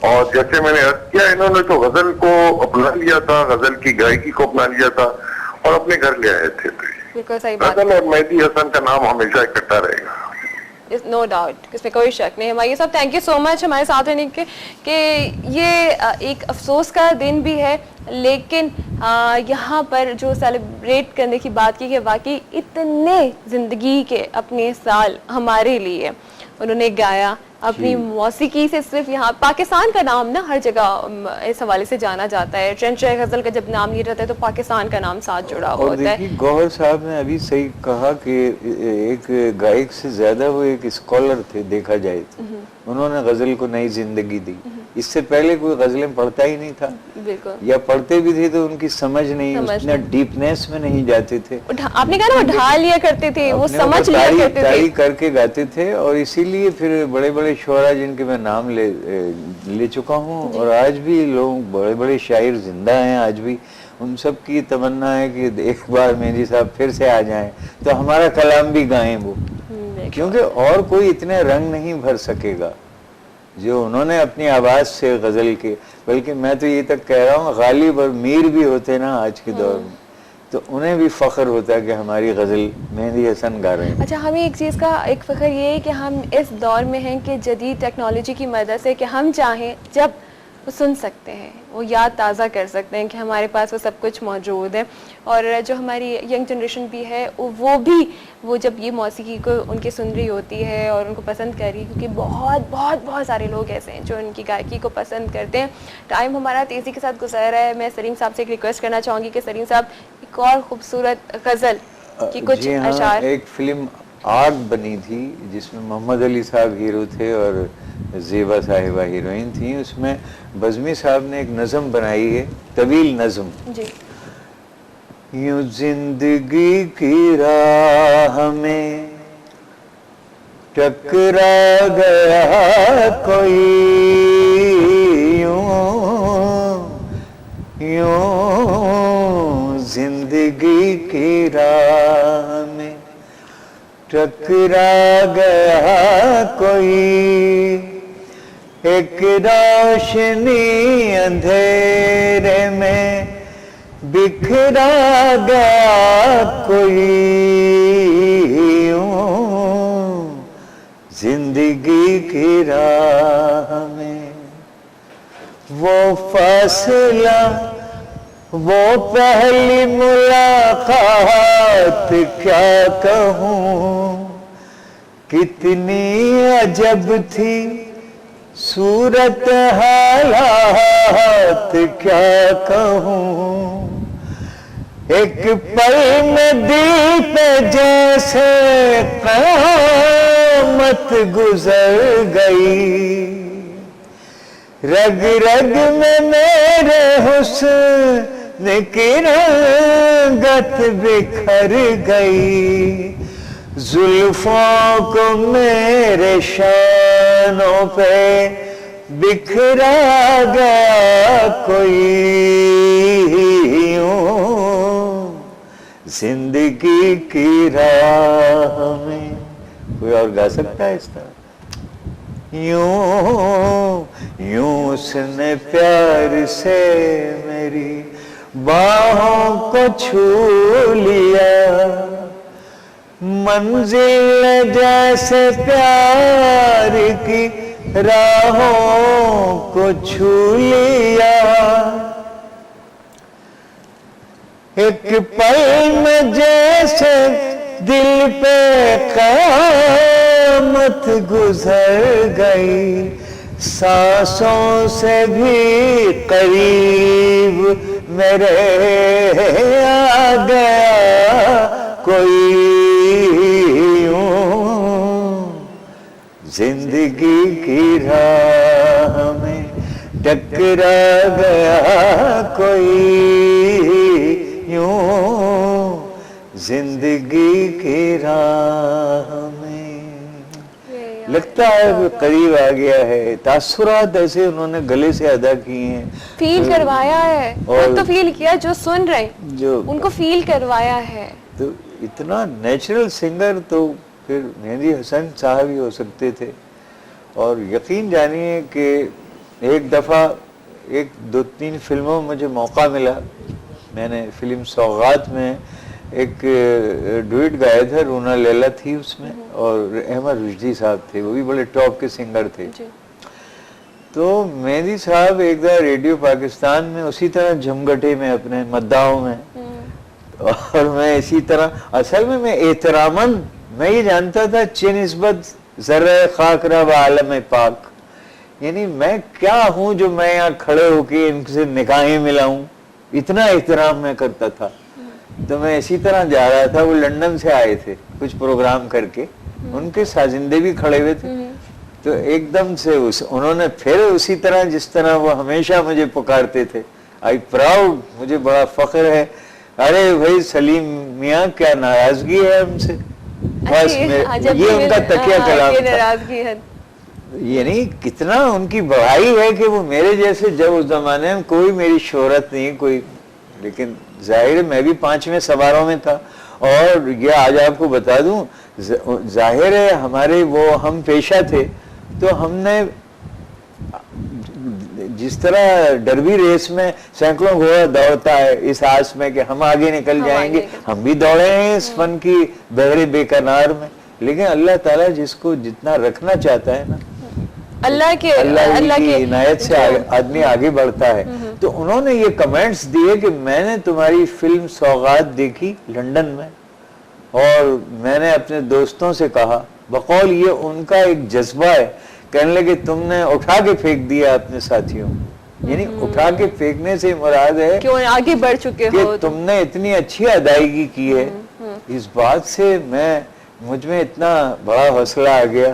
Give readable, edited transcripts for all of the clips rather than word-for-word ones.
اور جیسے میں نے عرض کیا انہوں نے تو غزل کو اپنا لیا تھا, غزل کی گائیکی کو اپنا لیا تھا اور اپنے گھر لے آئے تھے. بالکل صحیح بات. غزل اور مہدی حسن کا نام ہمیشہ اکٹھا رہے گا. نو ڈاؤٹ, اس میں کوئی شک نہیں. ہماری صاحب تھینک یو سو مچ ہمارے ساتھ رہنے کے, کہ یہ ایک افسوس کا دن بھی ہے, لیکن یہاں پر جو سیلیبریٹ کرنے کی بات کی کہ واقعی اتنے زندگی کے اپنے سال ہمارے لیے انہوں نے گایا اپنی موسیقی سے. صرف یہاں پاکستان کا نام نا ہر جگہ اس حوالے سے جانا جاتا ہے. ٹرینچ غزل کا جب نام لیا جاتا ہے تو پاکستان کا نام ساتھ جڑا ہوا ہوتا ہے. گوہر صاحب نے ابھی صحیح کہا کہ ایک گائک سے زیادہ وہ ایک اسکالر تھے دیکھا جائے تو. انہوں نے غزل کو نئی زندگی دی. اس سے پہلے کوئی غزلیں پڑھتا ہی نہیں تھا, یا پڑھتے بھی تھے تو ان کی سمجھ نہیں, اتنا ڈیپنیس میں نہیں جاتے تھے. آپ نے کہا نا وہ ڈھال لیا کرتے تھے, وہ سمجھ لیا کرتے تھے, تاریخ کر کے گاتے تھے. اور اسی لیے پھر بڑے بڑے شعراء جن کے میں نام لے چکا ہوں, اور آج بھی لوگ بڑے بڑے شاعر زندہ ہیں آج بھی, ان سب کی تمنا ہے کہ ایک بار مہندی صاحب پھر سے آ جائیں تو ہمارا کلام بھی گائیں وہ, کیونکہ اور کوئی اتنے رنگ نہیں بھر سکے گا جو انہوں نے اپنی آواز سے غزل کے. بلکہ میں تو یہ تک کہہ رہا ہوں غالب اور میر بھی ہوتے نا آج کے دور میں تو انہیں بھی فخر ہوتا ہے کہ ہماری غزل مہندی حسن گا رہے ہیں. اچھا, ہمیں ایک چیز کا ایک فخر یہ ہے کہ ہم اس دور میں ہیں کہ جدید ٹیکنالوجی کی مدد سے کہ ہم چاہیں جب وہ سن سکتے ہیں, وہ یاد تازہ کر سکتے ہیں کہ ہمارے پاس وہ سب کچھ موجود ہے. اور جو ہماری ینگ جنریشن بھی ہے وہ بھی وہ جب یہ موسیقی کو ان کی سن رہی ہوتی ہے اور ان کو پسند کر رہی, کیونکہ بہت بہت بہت سارے لوگ ایسے ہیں جو ان کی گائیکی کو پسند کرتے ہیں. ٹائم ہمارا تیزی کے ساتھ گزر رہا ہے. میں سلیم صاحب سے ایک ریکویسٹ کرنا چاہوں گی کہ سلیم صاحب ایک اور خوبصورت غزل کی کچھ اشعار. ایک فلم آگ بنی تھی جس میں محمد علی صاحب ہیرو تھے اور زیبا صاحبہ ہیروئن تھیں. اس میں بزمی صاحب نے ایک نظم بنائی ہے, طویل نظم. جی. یوں زندگی کی راہ میں ٹکرا گیا کوئی, یوں زندگی کی راہ میں ٹکرا گیا کوئی, ایک روشنی اندھیرے میں بکھرا گیا کوئی, زندگی کی راہ میں وہ فاصلہ, وہ پہلی ملاقات کیا کہوں, کتنی عجب تھی صورت حالات کیا کہوں, ایک پل میں دل پہ جیسے قیامت گزر گئی, رگ رگ میں میرے حسن کی رنگت بکھر گئی, زلفوں کو میرے شانوں پہ بکھرا گیا کوئی, زندگی کی راہ میں. کوئی اور گا سکتا ہے اس طرح؟ یوں اس نے پیار سے میری باہوں کو چھو لیا, منزل جیسے پیار کی راہوں کو چھو لیا, ایک پل میں جیسے دل پہ قیامت گزر گئی, سانسوں سے بھی قریب میرے آ گیا کوئی, زندگی کی راہ میں ٹکرا گیا کوئی, زندگی کی راہ میں. لگتا ہے قریب آ گیا ہے. تاثرات ایسے انہوں نے گلے سے ادا کیے ہیں, فیل کروایا ہے, خود تو فیل کیا, جو سن رہے جو ان کو فیل کروایا ہے. تو اتنا نیچرل سنگر تو پھر مہندی حسن صاحب ہی ہو سکتے تھے. اور یقین جانیے کہ ایک دفعہ 1-2-3 فلموں میں مجھے موقع ملا. میں نے فلم سوغات میں ایک ڈویٹ گایا تھا, رونا لیلا تھی اس میں اور احمد رشدی صاحب تھے, وہ بھی بڑے ٹاپ کے سنگر تھے. تو مہدی صاحب ایک دفعہ ریڈیو پاکستان میں اسی طرح جھمگٹے میں اپنے مداحوں میں, اور میں اسی طرح اصل میں احتراماً میں یہ جانتا تھا چہ نسبت ذرہ خاک رب عالم پاک, یعنی میں کیا ہوں جو میں یہاں کھڑے ہو کے ان سے نگاہیں ملاؤں, اتنا احترام میں کرتا تھا. تو میں اسی طرح جا رہا تھا, وہ لندن سے آئے تھے کچھ پروگرام کر کے, ان کے سازندے بھی کھڑے ہوئے تھے. تو ایک دم سے انہوں نے پھر اسی طرح جس طرح وہ ہمیشہ مجھے پکارتے تھے, آئی پراؤڈ, مجھے بڑا فخر ہے, ارے بھائی سلیم میاں کیا ناراضگی ہے ہم سے, بس یہ ان کا تکیہ کلام تھا. یعنی کتنا ان کی بڑائی ہے کہ وہ میرے جیسے, جب اس زمانے میں کوئی میری شہرت نہیں کوئی, لیکن ظاہر میں بھی 5ویں سواروں میں تھا. اور یہ آج آپ کو بتا دوں, ظاہر ہے ہمارے وہ ہم پیشہ تھے, تو ہم نے جس طرح ڈربی ریس میں سینکڑوں گھوڑا دوڑتا ہے اس آس میں کہ ہم آگے نکل جائیں گے, ہم بھی دوڑے ہیں اس فن کی بحر بے کنار میں. لیکن اللہ تعالیٰ جس کو جتنا رکھنا چاہتا ہے نا, اللہ کی عنایت سے آدمی آگے بڑھتا ہے. تو انہوں نے یہ کمنٹس دیے کہ میں نے تمہاری فلم سوغات دیکھی لندن میں, اور میں نے اپنے دوستوں سے کہا, بقول یہ ان کا ایک جذبہ ہے, کہنے لگے تم نے اٹھا کے پھینک دیا اپنے ساتھیوں, یعنی اٹھا کے پھینکنے سے مراد ہے کہ آگے بڑھ چکے کہ ہو, تم نے اتنی اچھی ادائیگی کی ہے. اس بات سے مجھ میں اتنا بڑا حوصلہ آ گیا.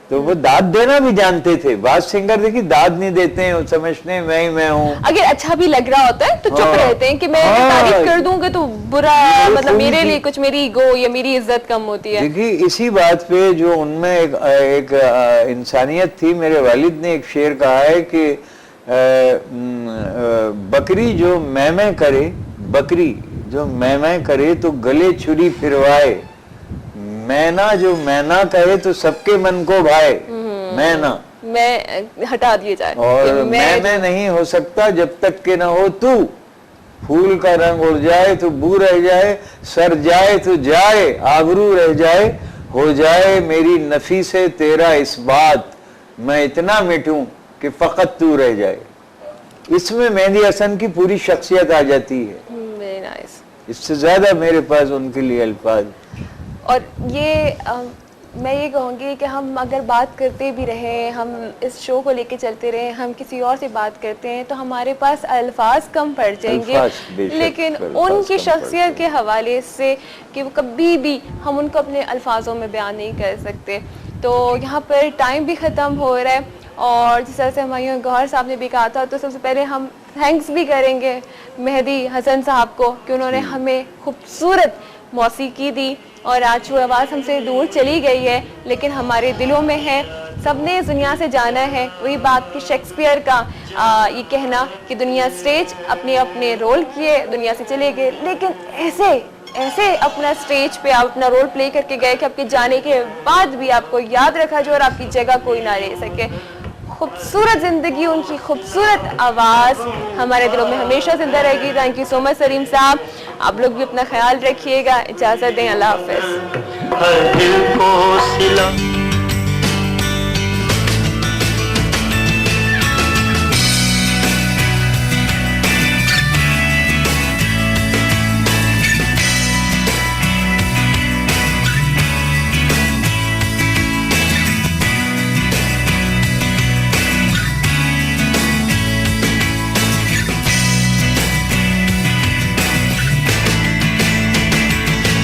تو وہ داد دینا بھی جانتے تھے. بعض سنگر دیکھیے داد نہیں دیتے ہیں, وہ سمجھتے ہیں میں ہوں. اگر اچھا بھی لگ رہا ہوتا ہے تو چپ رہتے ہیں کہ میں تعریف کر دوں گے تو برا, مطلب میرے لیے کچھ میری ایگو یا میری عزت کم ہوتی ہے. دیکھیے اسی بات پہ جو ان میں ایک انسانیت تھی, میرے والد نے ایک شعر کہا ہے کہ بکری جو میں کرے, بکری جو میں کرے تو گلے چھری پھروائے, مینا جو مینا کہے تو سب کے من کو بھائے. مینا میں ہٹا دیے جائے, اور میں نہیں ہو سکتا جب تک کہ نہ ہو تو, پھول کا رنگ اڑ جائے تو بو رہ جائے, سر جائے تو جائے, آبرو رہ جائے, ہو جائے میری نفی سے تیرا اس بات, میں اتنا مٹوں کہ فقط تو رہ جائے. اس میں مہدی حسن کی پوری شخصیت آ جاتی ہے. اس سے زیادہ میرے پاس ان کے لیے الفاظ. اور میں یہ کہوں گی کہ ہم اگر بات کرتے بھی رہیں, ہم اس شو کو لے کے چلتے رہیں, ہم کسی اور سے بات کرتے ہیں تو ہمارے پاس الفاظ کم پڑ جائیں گے, لیکن ان کی شخصیت کے حوالے سے کہ وہ کبھی بھی ہم ان کو اپنے الفاظوں میں بیان نہیں کر سکتے. تو یہاں پر ٹائم بھی ختم ہو رہا ہے, اور جس طرح سے ہمایوں گوہر صاحب نے بھی کہا تھا, تو سب سے پہلے ہم تھینکس بھی کریں گے مہدی حسن صاحب کو کہ انہوں نے ہمیں خوبصورت موسیقی دی, اور آج وہ آواز ہم سے دور چلی گئی ہے لیکن ہمارے دلوں میں ہے. سب نے اس دنیا سے جانا ہے, وہی بات کہ شیکسپیئر کا یہ کہنا کہ دنیا سٹیج اپنے اپنے رول کیے دنیا سے چلے گئے, لیکن ایسے اپنا سٹیج پہ آپ اپنا رول پلے کر کے گئے کہ آپ کے جانے کے بعد بھی آپ کو یاد رکھا جو اور آپ کی جگہ کوئی نہ لے سکے. خوبصورت زندگی, ان کی خوبصورت آواز ہمارے دلوں میں ہمیشہ زندہ رہے گی. تھینک یو سو مچ سلیم صاحب, آپ لوگ بھی اپنا خیال رکھیے گا. اجازت دیں, اللہ حافظ.